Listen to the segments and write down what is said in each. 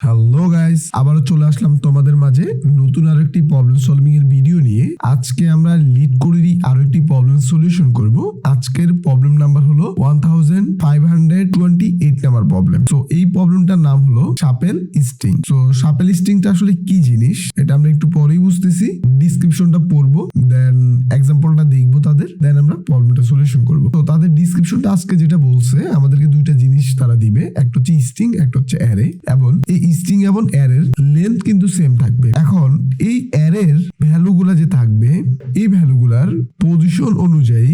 Hello guys, আবারও চলে আসলাম তোমাদের মাঝে নতুন আরেকটি প্রবলেম সলভিং এর ভিডিও নিয়ে। আজকে আমরা লিড কোডেরই আরেকটি প্রবলেম সলিউশন করব। আজকের প্রবলেম নাম্বার হলো 1528 নাম্বার প্রবলেম। তো এই প্রবলেমটার নাম হলো শাপেল স্ট্রিং। তো শাপেল স্ট্রিংটা আসলে কি জিনিস এটা আমরা একটু পরেই বুঝতেছি। ডিসক্রিপশনটা পড়বো, দেন এক্সাম্পলটা দেখবো তাদের, দেন আমরা প্রবলেমটা সলিউশন করব। তো তাদের ডিসক্রিপশনটা আজকে যেটা বলছে, আমাদেরকে দুইটা জিনিস তারা দিবে, একটা হচ্ছে স্ট্রিং, একটা হচ্ছে অ্যারে, এবং এই স্ট্রিং এবং অ্যারের লেন্থ কিন্তু সেম থাকবে। এখন এই অ্যারের ভ্যালুগুলা যে থাকবে, এই ভ্যালুগুলার পজিশন অনুযায়ী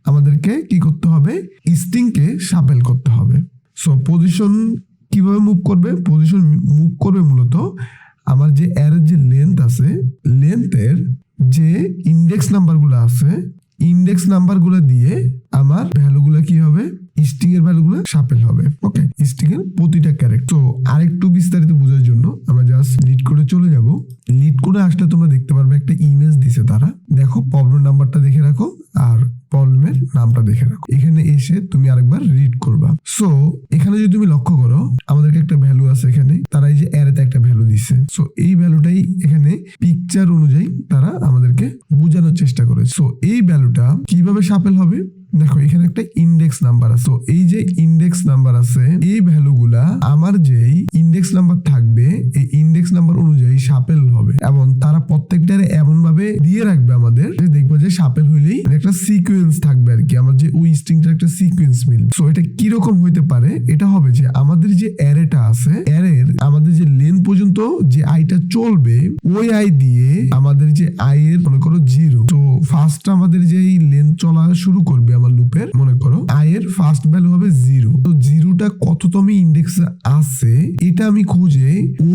আমাদেরকে কি করতে হবে, স্ট্রিংকে শাপেল করতে হবে। সো পজিশন কিভাবে মুভ করবে? পজিশন মুভ করবে মূলত আমার যে অ্যারের যে লেন্থ আছে, লেন্থের যে ইন্ডেক্স নাম্বারগুলো আছে, ইন্ডেক্স নাম্বারগুলো দিয়ে আমার ভ্যালুগুলো কি হবে, স্ট্রিং এর ভ্যালুগুলো শাপেল হবে। ওকে, স্ট্রিং এর প্রতিটা ক্যারেক্টার। তো আরেকটু বিস্তারিত বোঝার জন্য আমরা জাস্ট লিড কোডে চলে যাব। লিড কোডে আসলে তোমরা দেখতে পারবে একটা ইমেজ দিছে তারা। দেখো, প্রবলেম নাম্বারটা দেখে রাখো আর প্রবলেমের নামটা দেখে রাখো। এখানে এসে তুমি আরেকবার রিড করবা। সো এখানে যদি তুমি লক্ষ্য করো, আমাদেরকে একটা ভ্যালু আছে এখানে, তারা এই যে অ্যারেতে একটা ভ্যালু দিচ্ছে। সো এই ভ্যালুটাই এখানে পিকচার অনুযায়ী তারা আমাদেরকে বোঝানোর চেষ্টা করেছে। সো এই ভ্যালুটা কিভাবে শাপেল হবে, দেখো এখানে একটা ইন্ডেক্স নাম্বার আছে। তো এই যে ইন্ডেক্স নাম্বার আছে, এই ভ্যালুগুলা আমার যেই ইন্ডেক্স নাম্বার থাকবে, এই ইন্ডেক্স নাম্বার অনুযায়ী শাপেল হবে, এবং তারা প্রত্যেকটারে এমন ভাবে দিয়ে রাখবে আমাদের যে দেখবো যে শাপেল হইলেই একটা সিকোয়েন্স থাকবে আর কি, আমার যে ওই স্ট্রিংটার একটা সিকোয়েন্স মিলবে। সো এটা কিরকম হইতে পারে, এটা হবে যে আমাদের যে অ্যারেটা আছে, অ্যারের আমাদের যে লেন্থ পর্যন্ত যে আইটা চলবে, ওই আই দিয়ে আমাদের যে আই এর মনে করো 0। তো ফার্স্ট আমাদের যে লেন্থ চলা শুরু করবে আমার লুপের, মনে করো আই এর ফার্স্ট ভ্যালু হবে 0। তো 0টা কততম ইন্ডেক্সে আছে এটা আমি খুঁজে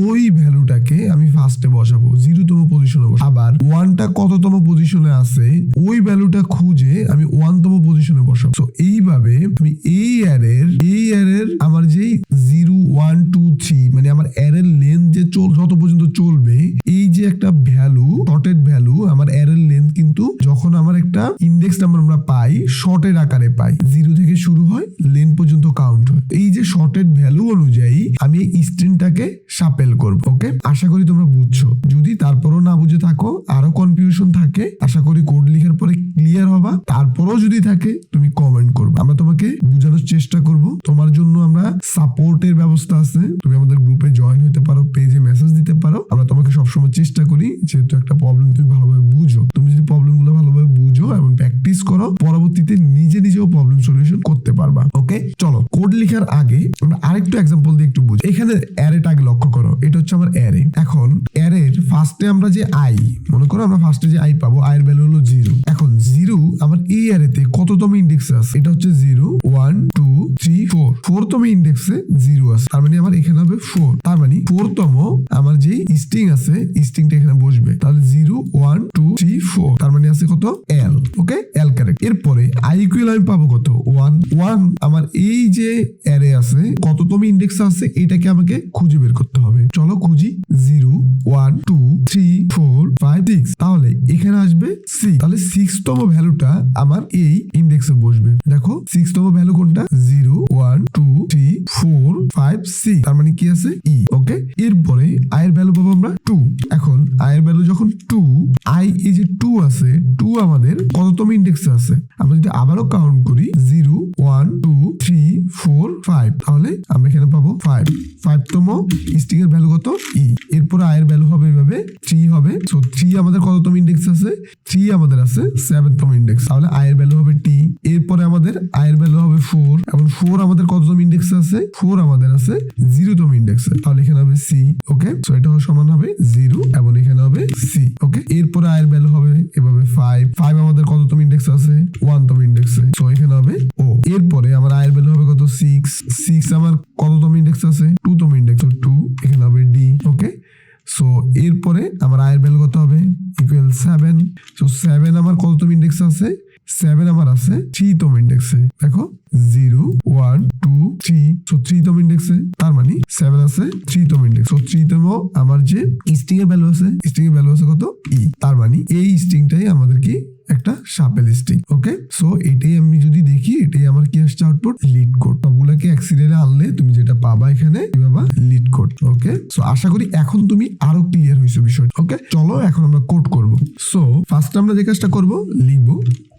ওই ভ্যালুটাকে আমি ফার্স্টে বসাবো, 0তম পজিশনে বসাবো। আবার 1টা কততম পজিশনে আছে ওই ভ্যালুটা খুঁজে আমি 1তম পজিশনে বসাবো। তো এইভাবে আমি এই অ্যারের আমার যেই 0 1 2 3 মানে আমার অ্যারের লেন্থ যে যত পর্যন্ত চলবে, এই যে একটা ভ্যালু, শর্টেড ভ্যালু, আমার অ্যারের লেন্থ কিন্তু যখন আমার একটা ইন্ডেক্স নাম্বার আমরা পাই, শর্টেড আকারে পাই, 0 থেকে শুরু হয়, লেন্থ পর্যন্ত কাউন্ট হয়। এই যে শর্টেড ভ্যালু অনুযায়ী আমি এই স্ট্রিংটাকে শাপেল করব। ওকে, আশা করি তোমরা বুঝছো। যদি তারপরও না বুঝে থাকো, আরো কনফিউশন থাকে, আশা করি কোড লেখার পরে ক্লিয়ার হবা। তারপরও যদি থাকে তুমি কমেন্ট করবে, আমরা তোমাকে বোঝানোর চেষ্টা করব। তোমার জন্য আমরা সাপোর্টের ব্যবস্থা আছে, তুমি আমাদের গ্রুপে জয়েন হতে পারো, পেজে মেসেজ দিতে পারো। আমরা তোমাকে সবসময় চেষ্টা করি, যেহেতু একটা প্রবলেম তুমি ভালোভাবে বুঝো, তুমি যদি প্রবলেমগুলো ভালোভাবে বুঝো এবং প্র্যাকটিস করো, পরবর্তীতে নিজেও প্রবলেম সলিউশন করতে পারবা। ওকে, চলো কোড লেখার আগে আমরা আরেকটু এক্সাম্পল দিয়ে একটু বুঝি। এখানে অ্যারেটা আগে লক্ষ্য করো, এটা হচ্ছে আমার অ্যারে। এখন অ্যারের ফার্স্টে আমরা যে আই, মনে করো আমরা ফার্স্টে যে আই পাবো, আই এর ভ্যালু হলো 0। এখন 0 আমার এই অ্যারেতে কততম ইন্ডেক্সে আছে, এটা হচ্ছে 0 1 2 3 4, 4তম ইন্ডেক্সে 0 আছে, তার মানে আমার এখানে হবে 4। তার মানে 4তম আমার যে স্ট্রিং আছে, স্ট্রিংটা এখানে বসবে, তাহলে 0 1 2 3 4, তার মানে আছে কত, এল। ওকে, এল ক্যারেক্টার। এরপরে আই ইকুয়াল আমি পাবো কত, 1 1। আমার এই যে অ্যারে আছে, কততম ইন্ডেক্স আছে, এটাকে আমাকে খুঁজে বের করতে হবে। চলো খুঁজি, 0 1 2 3 4 5 6, তাহলে এখানে আসবে 6। তাহলে 6তম ভ্যালুটা আমার এই ইন্ডেক্সে বসবে। দেখো 6তম ভ্যালু কোনটা, 0 1 2 3 4 5 6, তার মানে কি আছে, ই। ওকে, এরপরে আই এর ভ্যালু পাবো আমরা 2। এখন আই এর ভ্যালু যখন 2, আই এই যে 2 আছে, 2 আমাদের কততম ইন্ডেক্সে আছে, আমরা যদি আবারও কাউন্ট করি, 0 1 2 3 4 5, তাহলে আমরা এখানে পাবো 5। 5তম স্ট্রিং এর ভ্যালু কত, ই। এরপর আই এর ভ্যালু হবে এভাবে 3 হবে। সো 3 আমাদের কততম ইন্ডেক্স আছে, 3 আমাদের আছে 7তম ইন্ডেক্স, তাহলে আই এর ভ্যালু হবে টি। এরপরে আমাদের আই এর ভ্যালু হবে 4, এবং 4 আমাদের কততম ইন্ডেক্স আছে, 4 আমাদের আছে 0তম ইন্ডেক্সে, তাহলে এখানে হবে সি। ওকে, সো এটা সমান হবে 0 এবং এখানে হবে সি। ওকে, এরপরে আই এর ভ্যালু হবে এভাবে 5, 5 আমাদের কততম ইন্ডেক্স আছে, 1তম ইন্ডেক্সে, সো এখানে হবে ও। এরপরে আমার আই এর ভ্যালু হবে কত, 6, 6 আমার কততম ইন্ডেক্স আছে, 2তম ইন্ডেক্স, 2, এখানে হবে ডি। ওকে, সো এরপরে আমার আই এর ভ্যালু কত হবে, ইকুয়াল 7। সো 7 আমার কততম ইন্ডেক্স আছে, 7 আমার আছে 3তম ইন্ডেক্সে। দেখো 0 1 2 3, সো 3তম ইন্ডেক্সে, তার মানে 7 আছে 3তম ইন্ডেক্স। সো 3তম আমার যে স্ট্রিং এর ভ্যালু আছে, স্ট্রিং এর ভ্যালু আছে কত, ই। তার মানে এই স্ট্রিংটাই আমাদের কি একটা সাপেল স্ট্রিং। ওকে, সো এটাই আমি যদি দেখি, এটাই আমার কি আসছে আউটপুট, LeetCode। সবগুলোকে এক সিরিয়ালে আনলে তুমি যেটা পাবা এখানে কি পাবা, LeetCode। ওকে, সো আশা করি এখন তুমি আরো ক্লিয়ার হয়েছে বিষয়টা। ওকে, চলো এখন আমরা কোড করব। সো ফার্স্ট আমরা যে কাজটা করব, লিখবো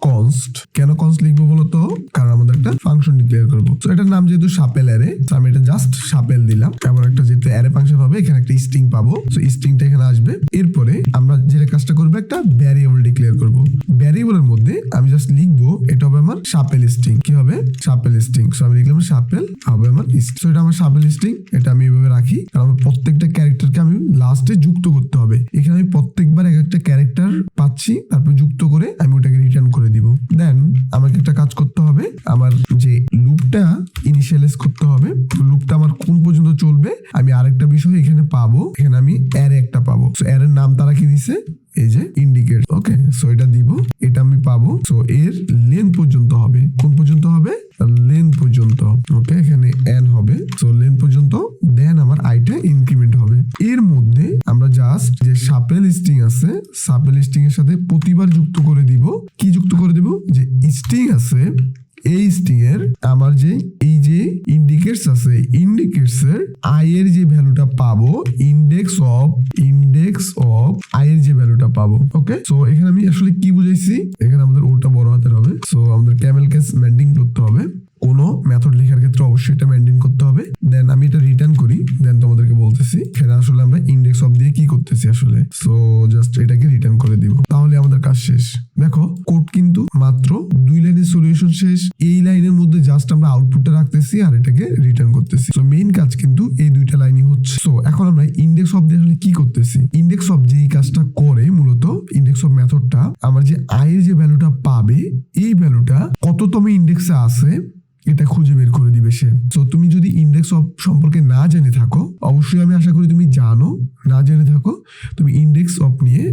কনস্ট। কেন কনস্ট লিখবো বলতো, কারণ আমাদের একটা ফাংশন ডিক্লেয়ার করবো। তো এটার নাম যেহেতু সাপেল অ্যারে, আমি এটা জাস্ট সাপেল দিলাম। এমন একটা যেহেতু অ্যারে ফাংশন হবে, এখানে একটা স্ট্রিং পাবো। তো স্ট্রিংটা এখানে আসবে। এরপরে আমরা যে কাজটা করবো, একটা ভ্যারিয়েবল ডিক্লেয়ার করব। ভ্যারিয়েবলের মধ্যে আমি জাস্ট লিখবো, এটা হবে আমার সাপেল স্ট্রিং। কি হবে, সাপেল স্ট্রিং। সো আমি লিখলাম সাপেল হবে আমার স্ট্রিং। সো এটা আমার সাপেল স্ট্রিং, এটা আমি এভাবে রাখি, কারণ আমার প্রত্যেকটা ক্যারেক্টারকে আমি লাস্টে যুক্ত করতে হবে। এখানে আমি প্রত্যেকবার এক একটা ক্যারেক্টার পাচ্ছি, তারপর যুক্ত করে আমি ওটাকে রিটার্ন করে দিব। দেন আমাকে একটা কাজ করতে হবে, আমার যে লুপটা ইনিশিয়ালাইজ করতে হবে, লুপটা আমার কোন পর্যন্ত চলবে আমি আরেকটা বিষয় এখানে পাবো। এখানে আমি অ্যারে একটা পাবো। সো অ্যারের নাম তারা কি দিছে, এই যে ইন্ডিকেট। ওকে, সো এটা দিব, এটা আমি পাবো। সো এর লেন্থ পর্যন্ত হবে, কোন পর্যন্ত হবে, লেন্থ পর্যন্ত। ওকে, এখানে n হবে, সো লেন্থ পর্যন্ত। দেন আমার আইটা ইনক্রিমেন্ট হবে। এর মধ্যে আমরা জাস্ট যে সাপেল স্ট্রিং আছে, সাপেল স্ট্রিং এর সাথে প্রতিবার যুক্ত করে দিব। কি যুক্ত করে দিব, যে স্ট্রিং আছে এই স্ট্রিং এর আমার যে এই যে ইন্ডিকেটস আছে, ইন্ডিকেটস এর আই এর যে ভ্যালুটা পাবো, ইন্ডেক্স অফ আই এর যে ভ্যালুটা পাবো। ওকে, সো এখানে আমি আসলে কি বুঝাইছি, এখানে আমাদের ওটা বড় হাতের হবে। সো আমাদের ক্যামেল কেস মেনটেন করতে হবে, কোনো মেথড লেখার ক্ষেত্রে অবশ্যই এটা মেনটেন করতে হবে। দেন আমি এটা রিটার্ন করি, দেন তোমাদেরকে বলতেছি এখানে আসলে আমরা ইন্ডেক্স অফ দিয়ে কি করতেছি আসলে। সো জাস্ট এটাকে রিটার্ন করে দিব, তাহলে আমাদের কাজ শেষ। দেখো কোড কিন্তু মাত্র 2 লাইনের সলিউশন শেষ। এই লাইনের মধ্যে জাস্ট আমরা আউটপুটটা রাখতেছি আর এটাকে রিটার্ন করতেছি। সো মেইন কাজ কিন্তু এই দুইটা লাইনই হচ্ছে। সো এখন আমরা ইন্ডেক্স অফ দিয়ে আসলে কি করতেছি, ইন্ডেক্স অফ যেই কাজটা করে মূলত ইন্ডেক্স অফ মেথডটা আমার যে আই এর যে ভ্যালুটা পাবে, এই ভ্যালুটা কততম ইন্ডেক্সে আছে এটা খুঁজে বের করে দিবে সে। তো তুমি যদি ইন্ডেক্স অফ সম্পর্কে না জেনে থাকো, অবশ্যই আমি আশা করি তুমি জানো, না জেনে থাকো তুমি ইন্ডেক্স অফ নিয়ে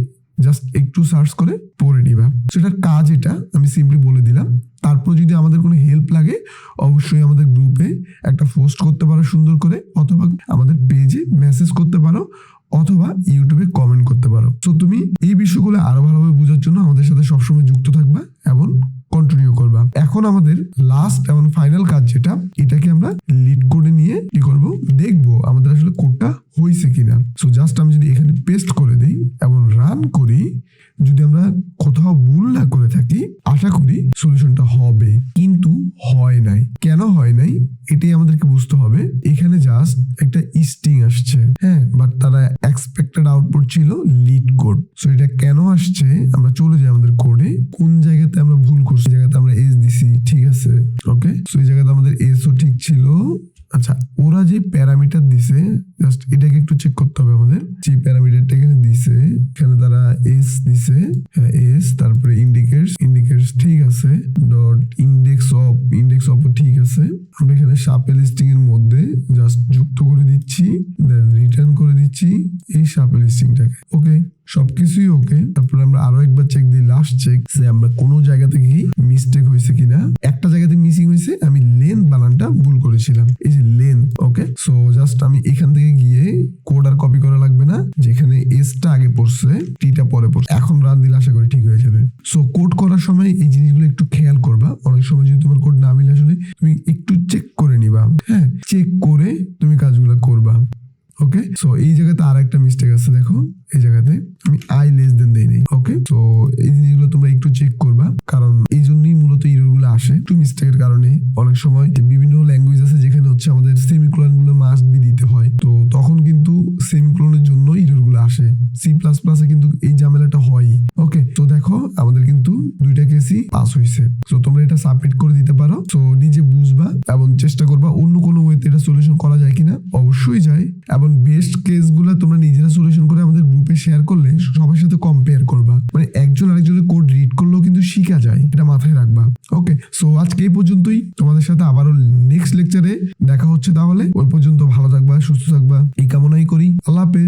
জাস্ট একটু সার্চ করে পড়ে নিবা। সেটার কাজ এটা আমি সিম্পলি বলে দিলাম। তারপর যদি আমাদের কোনো হেল্প লাগে অবশ্যই আমাদের গ্রুপে একটা পোস্ট করতে পারো সুন্দর করে, অথবা আমাদের পেজে মেসেজ করতে পারো, অথবা ইউটিউবে কমেন্ট করতে পারো। তো তুমি এই বিষয়গুলো আরো ভালোভাবে বোঝার জন্য আমাদের সাথে সবসময় যুক্ত থাকবা এবং কন্টিনিউ করবা। এখন আমাদের লাস্ট এবং ফাইনাল কাজ যেটা, এটাকে আমরা LeetCode নিয়ে কি করব, দেখবো আমাদের আসলে কোডটা হয়েছে কিনা। সো জাস্ট আমি যদি এখানে পেস্ট করে দিই এবং রান করি, যদি আমরা কোথাও ভুল না করে থাকি আশা করি সলিউশনটা হবে, কিন্তু হয় নাই। কেন হয় নাই এটাই আমাদেরকে বুঝতে হবে। এখানে জাস্ট একটা স্ট্রিং আসছে, হ্যাঁ, বাট তারা এক্সপেক্টেড আউটপুট ছিল LeetCode। সো এটা কেন আসছে, আমরা চলে যাই আমাদের কোডে, কোন জায়গাতে আমরা ভুল করছি, জায়গাতে আমরা এস দিছি, ঠিক আছে। ওকে, সো এই জায়গাতে আমাদের এসও ঠিক ছিল। আচ্ছা, ওরা যে প্যারামিটার দিছে জাস্ট এটাকে একটু চেক করতে হবে আমাদের। যে প্যারামিটারটা এখানে দিছে, এখানে তারা এস দিছে, হ্যাঁ এস, তারপরে ইন্ডিকেটস ঠিক আছে, ডট ইন্ডেক্স অফ ঠিক আছে। আমরা এখানে সাপেল স্ট্রিং এর মধ্যে জাস্ট যুক্ত করে দিচ্ছি, দেন রিটার্ন করে দিচ্ছি এই সাপেল স্ট্রিংটাকে। ওকে, সবকিছুই ওকে। তারপরে আমরা আরো একবার চেক দিই, লাস্ট চেক, যে আমরা কোনো জায়গা থেকে কি মিস্টেক হয়েছে কিনা। একটা জায়গাতে মিসিং হয়েছে, আমি লেন্থ বানানটা ভুল করেছিলাম, এই যে লেন্থ। ওকে, সো জাস্ট আমি এখান থেকে গিয়ে কোড আর কপি করা লাগবে না, যেখানে এসটা আগে পড়ছে টিটা পরে পড়ছে। এখন রান দিলে আশা করি ঠিক হয়ে যাবে। সো কোড করার সময় এই জিনিসগুলো একটু খেয়াল করবা। অনেক সময় যদি তোমার কোড না মিলে আসলে তুমি একটু চেক করে নিবা, হ্যাঁ, চেক করে তুমি কাজগুলো করবা। ওকে, সো এই জায়গাতে আর একটা মিস্টেক আছে, দেখো এই জায়গাতে আমি আই লেস দেন দেই নাই। ওকে, সো এই জিনিসগুলো তোমরা একটু চেক করবা, কারণ এই জন্যই মূলত এরর গুলো আসে, একটু মিস্টেকের কারণে। অনেক সময় বিভিন্ন ল্যাঙ্গুয়েজ আছে যেখানে হচ্ছে আমাদের সেমিকোলন গুলো মাস্ট বি দিতে হয়, তো তখন কিন্তু সেমিকোলনের জন্য এরর গুলো আসে। সি প্লাস প্লাসে কিন্তু এই ঝামেলাটা হয়। ওকে, তো দেখো আমাদের কিন্তু দুইটা কেসই পাস হয়েছে। সো তোমরা এটা সাবমিট করে দিতে পারো। সো নিজে বুঝবা এবং চেষ্টা করবা অন্য কোনো ওয়েতে এটা সলিউশন করা যায় কিনা, অবশ্যই যায়। এবং বেস্ট কেসগুলো তোমরা নিজেরা সলিউশন করে আমাদের গ্রুপে শেয়ার করলে সবার সাথে কম্পেয়ার করবা, মানে একজন আরেকজনের কোড রিড করলেও কিন্তু শিখা যায়, এটা মাথায় রাখবা। ওকে, সো আজকে এই পর্যন্তই, তোমাদের সাথে আবারও নেক্সট লেকচারে দেখা হচ্ছে। তাহলে ওই পর্যন্ত ভালো থাকবা, সুস্থ থাকবা, এই কামনাই করি। আল্লাহ হাফেজ।